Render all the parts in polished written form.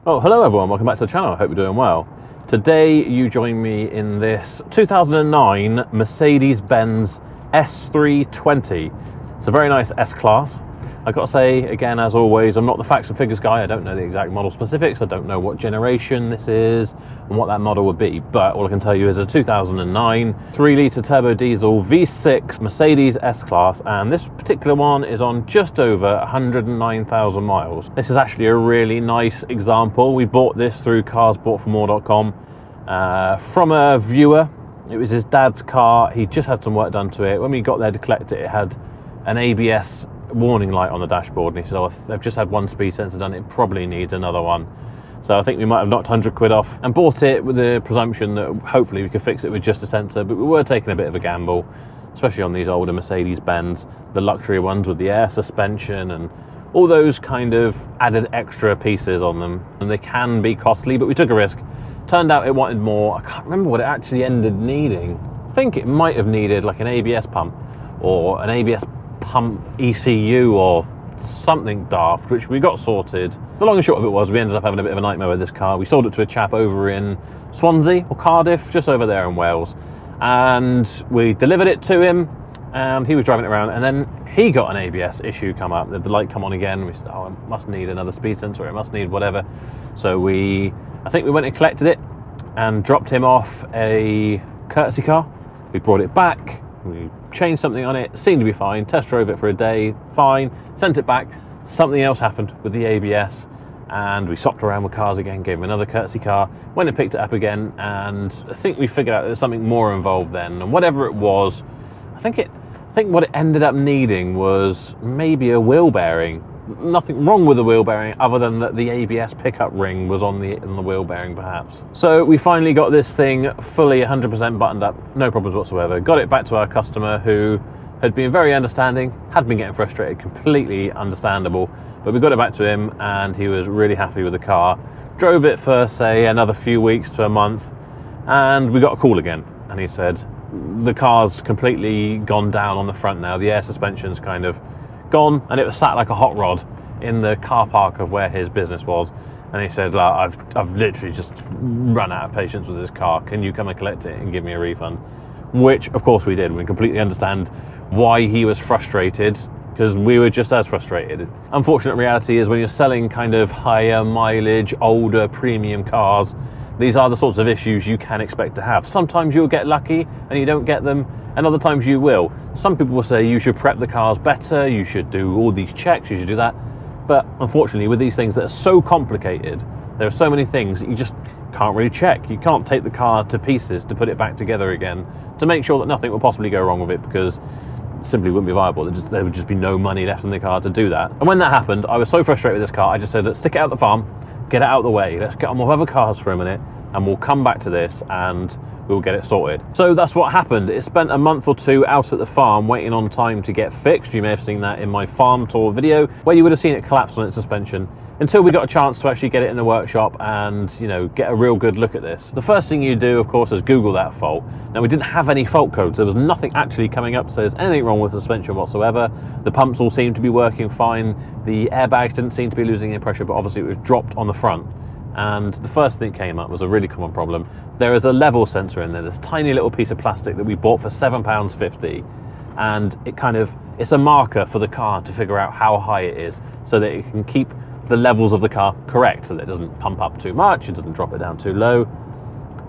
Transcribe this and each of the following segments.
Oh, hello everyone, welcome back to the channel. I hope you're doing well. Today you join me in this 2009 Mercedes-Benz S320. It's a very nice S-Class. I've got to say, again, as always, I'm not the facts and figures guy. I don't know the exact model specifics. I don't know what generation this is and what that model would be. But all I can tell you is a 2009 3-litre turbo diesel V6 Mercedes S-Class. And this particular one is on just over 109,000 miles. This is actually a really nice example. We bought this through carsboughtformore.com from a viewer. It was his dad's car. He just had some work done to it. When we got there to collect it, it had an ABS warning light on the dashboard, and he said, oh, I've just had one speed sensor done, it probably needs another one. So I think we might have knocked 100 quid off and bought it with the presumption that hopefully we could fix it with just a sensor, but we were taking a bit of a gamble, especially on these older Mercedes-Benz, the luxury ones with the air suspension and all those kind of added extra pieces on them, and they can be costly, but we took a risk. Turned out it wanted more. I can't remember what it actually ended needing. I think it might have needed like an ABS pump or an ABS pump ECU or something daft, which we got sorted. The long and short of it was we ended up having a bit of a nightmare with this car. We sold it to a chap over in Swansea or Cardiff, just over there in Wales, and we delivered it to him and he was driving it around, and then he got an ABS issue come up. The light come on again. We said, oh, it must need another speed sensor, it must need whatever. So I think we went and collected it and dropped him off a courtesy car. We brought it back, we changed something on it, seemed to be fine, test drove it for a day, fine, sent it back. Something else happened with the ABS and we swapped around with cars again, gave him another courtesy car, went and picked it up again, and I think we figured out there's something more involved then, and whatever it was, I think what it ended up needing was maybe a wheel bearing. Nothing wrong with the wheel bearing other than that the ABS pickup ring was on the wheel bearing perhaps. So we finally got this thing fully 100% buttoned up, no problems whatsoever. Got it back to our customer, who had been very understanding, had been getting frustrated, completely understandable, but we got it back to him and he was really happy with the car. Drove it for say another few weeks to a month and we got a call again, and he said the car's completely gone down on the front now, the air suspension's kind of gone, and it was sat like a hot rod in the car park of where his business was. And he said, I've literally just run out of patience with this car, can you come and collect it and give me a refund? Which of course we did. We completely understand why he was frustrated, because we were just as frustrated. Unfortunate reality is when you're selling kind of higher mileage, older premium cars, these are the sorts of issues you can expect to have. Sometimes you'll get lucky and you don't get them, and other times you will. Some people will say you should prep the cars better, you should do all these checks, you should do that. But unfortunately, with these things that are so complicated, there are so many things that you just can't really check. You can't take the car to pieces to put it back together again to make sure that nothing will possibly go wrong with it, because it simply wouldn't be viable. There would just be no money left in the car to do that. And when that happened, I was so frustrated with this car, I just said, let's stick it out the farm, get it out of the way, let's get on with other cars for a minute, and we'll come back to this and we'll get it sorted. So that's what happened. It spent a month or two out at the farm waiting on time to get fixed. You may have seen that in my farm tour video where you would have seen it collapse on its suspension, until we got a chance to actually get it in the workshop and, you know, get a real good look at this. The first thing you do, of course, is Google that fault. Now, we didn't have any fault codes. There was nothing actually coming up to say there's anything wrong with the suspension whatsoever. The pumps all seemed to be working fine. The airbags didn't seem to be losing any pressure, but obviously it was dropped on the front. And the first thing that came up was a really common problem. There is a level sensor in there, this tiny little piece of plastic that we bought for £7.50, and it's a marker for the car to figure out how high it is so that it can keep the levels of the car correct, so that it doesn't pump up too much, it doesn't drop it down too low.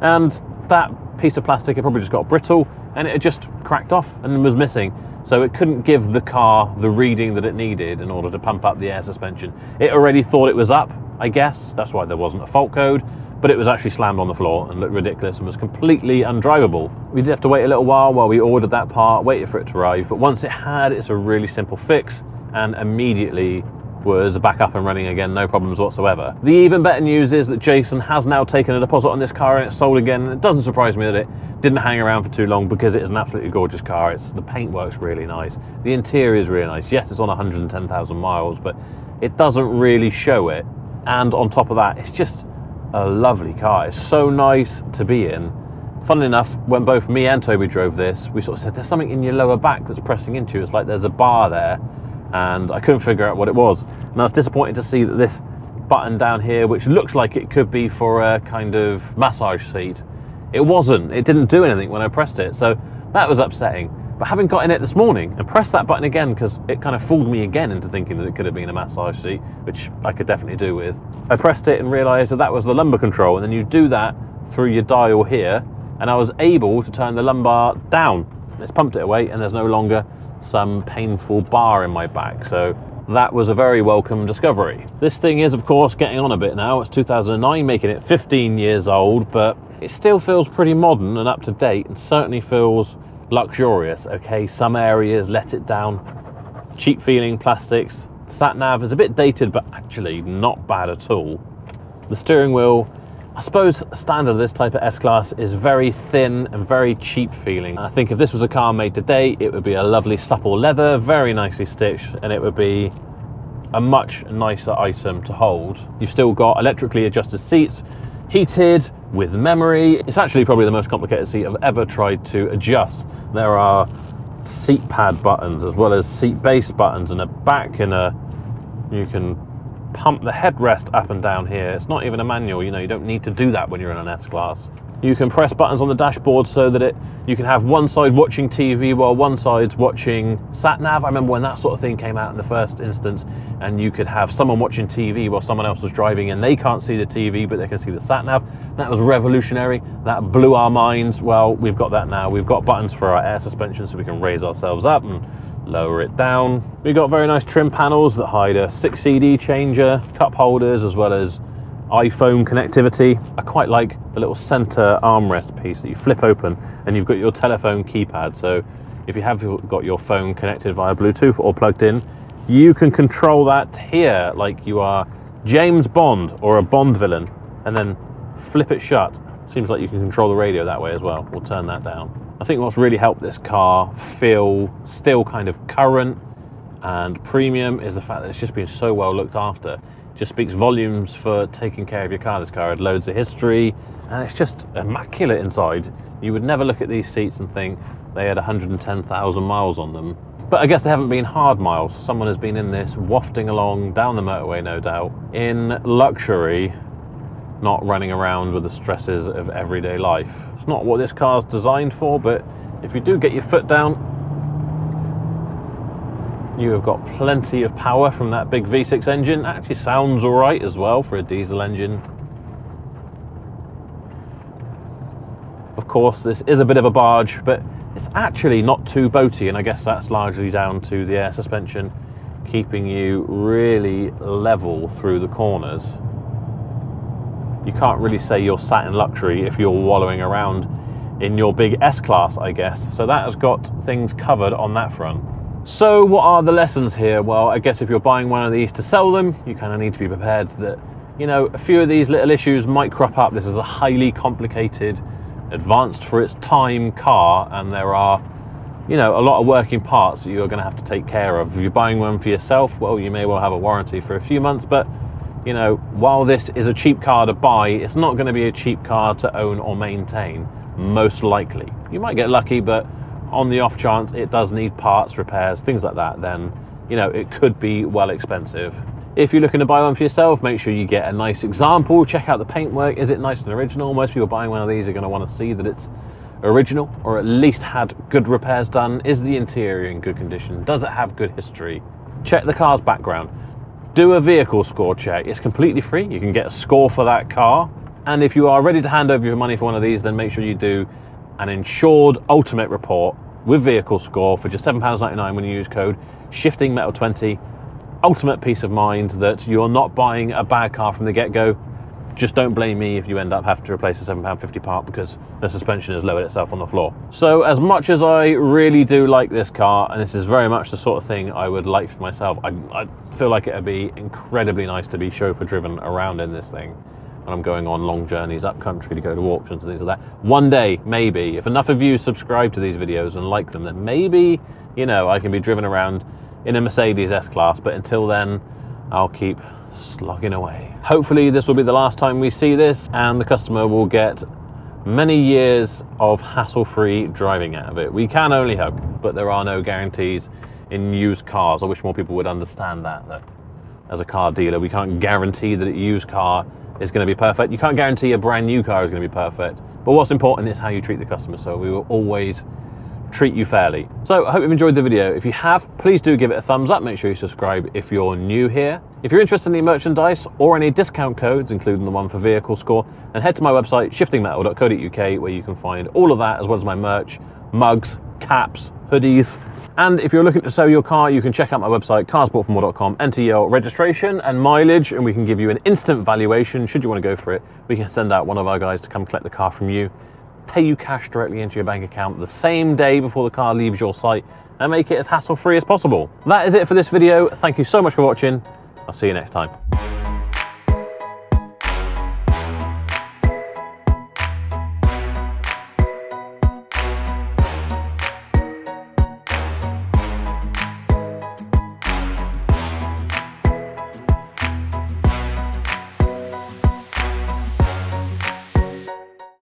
And that piece of plastic, it probably just got brittle and it just cracked off and was missing. So it couldn't give the car the reading that it needed in order to pump up the air suspension. It already thought it was up, I guess. That's why there wasn't a fault code, but it was actually slammed on the floor and looked ridiculous and was completely undrivable. We did have to wait a little while we ordered that part, waited for it to arrive, but once it had, it's a really simple fix and immediately was back up and running again, no problems whatsoever. The even better news is that Jason has now taken a deposit on this car and it's sold again. It doesn't surprise me that it didn't hang around for too long, because it is an absolutely gorgeous car. The paint works really nice. The interior is really nice. Yes, it's on 110,000 miles, but it doesn't really show it. And on top of that, it's just a lovely car. It's so nice to be in. Funnily enough, when both me and Toby drove this, we sort of said, there's something in your lower back that's pressing into you. It's like there's a bar there, and I couldn't figure out what it was. And I was disappointed to see that this button down here which looks like it could be for a kind of massage seat. It wasn't. It didn't do anything when I pressed it, so that was upsetting. But having got in it this morning and pressed that button again, because it kind of fooled me again into thinking that it could have been a massage seat, which I could definitely do with. I pressed it and realised that that was the lumbar control, and then you do that through your dial here, and I was able to turn the lumbar down. It's pumped it away, and there's no longer some painful bar in my back. So that was a very welcome discovery. This thing is, of course, getting on a bit now. It's 2009, making it 15 years old, but it still feels pretty modern and up to date, and certainly feels luxurious. Okay, some areas let it down. Cheap feeling plastics. Sat nav is a bit dated, but actually not bad at all. The steering wheel, I suppose standard of this type of S-Class, is very thin and very cheap feeling. I think if this was a car made today, it would be a lovely supple leather, very nicely stitched, and it would be a much nicer item to hold. You've still got electrically adjusted seats, heated, with memory. It's actually probably the most complicated seat I've ever tried to adjust. There are seat pad buttons as well as seat base buttons, and a back and you can pump the headrest up and down here. It's not even a manual, you know, you don't need to do that when you're in an S-Class. You can press buttons on the dashboard so that you can have one side watching TV while one side's watching sat nav. I remember when that sort of thing came out in the first instance, and you could have someone watching TV while someone else was driving, and they can't see the TV but they can see the sat nav. That was revolutionary. That blew our minds. Well, we've got that now. We've got buttons for our air suspension so we can raise ourselves up and lower it down. We've got very nice trim panels that hide a 6 CD changer, cup holders, as well as iPhone connectivity. I quite like the little center armrest piece that you flip open, and you've got your telephone keypad. So if you have got your phone connected via Bluetooth or plugged in, you can control that here like you are James Bond or a Bond villain, and then flip it shut. Seems like you can control the radio that way as well. We'll turn that down. I think what's really helped this car feel still kind of current and premium is the fact that it's just been so well looked after. Just speaks volumes for taking care of your car. This car had loads of history, and it's just immaculate inside. You would never look at these seats and think they had 110,000 miles on them. But I guess they haven't been hard miles. Someone has been in this wafting along down the motorway, no doubt, in luxury, not running around with the stresses of everyday life. It's not what this car's designed for, but if you do get your foot down, you have got plenty of power from that big V6 engine. It actually sounds all right as well for a diesel engine. Of course, this is a bit of a barge, but it's actually not too boaty, and I guess that's largely down to the air suspension keeping you really level through the corners. You can't really say you're sat in luxury if you're wallowing around in your big S-Class, I guess. So that has got things covered on that front. So what are the lessons here? Well, I guess if you're buying one of these to sell them, you kind of need to be prepared that, you know, a few of these little issues might crop up. This is a highly complicated, advanced for its time car, and there are, you know, a lot of working parts that you're going to have to take care of. If you're buying one for yourself, well, you may well have a warranty for a few months, but, you know, while this is a cheap car to buy, it's not going to be a cheap car to own or maintain, most likely. You might get lucky, but on the off chance it does need parts, repairs, things like that, then, you know, it could be well expensive. If you're looking to buy one for yourself, make sure you get a nice example, check out the paintwork. Is it nice and original? Most people buying one of these are going to want to see that it's original, or at least had good repairs done. Is the interior in good condition? Does it have good history? Check the car's background. Do a vehicle score check. It's completely free. You can get a score for that car. And if you are ready to hand over your money for one of these, then make sure you do an insured ultimate report with vehicle score for just £7.99 when you use code SHIFTINGMetal20. Ultimate peace of mind that you're not buying a bad car from the get-go. Just don't blame me if you end up having to replace a £7.50 part because the suspension has lowered itself on the floor. So as much as I really do like this car, and this is very much the sort of thing I would like for myself, I feel like it would be incredibly nice to be chauffeur driven around in this thing. And I'm going on long journeys up country to go to auctions and things like that. One day, maybe, if enough of you subscribe to these videos and like them, then maybe, you know, I can be driven around in a Mercedes S-Class, but until then, I'll keep slogging away. Hopefully this will be the last time we see this, and the customer will get many years of hassle-free driving out of it. We can only hope, but there are no guarantees in used cars. I wish more people would understand that as a car dealer. We can't guarantee that a used car is going to be perfect. You can't guarantee a brand new car is going to be perfect. But what's important is how you treat the customer. So we will always treat you fairly. So I hope you've enjoyed the video. If you have, please do give it a thumbs up. Make sure you subscribe if you're new here. If you're interested in any merchandise or any discount codes, including the one for Vehicle Score, then head to my website, shiftingmetal.co.uk, where you can find all of that, as well as my merch, mugs, caps, hoodies. And if you're looking to sell your car, you can check out my website, carsbought4more.com, enter your registration and mileage, and we can give you an instant valuation. Should you want to go for it, we can send out one of our guys to come collect the car from you, pay you cash directly into your bank account the same day before the car leaves your site, and make it as hassle-free as possible. That is it for this video. Thank you so much for watching. I'll see you next time.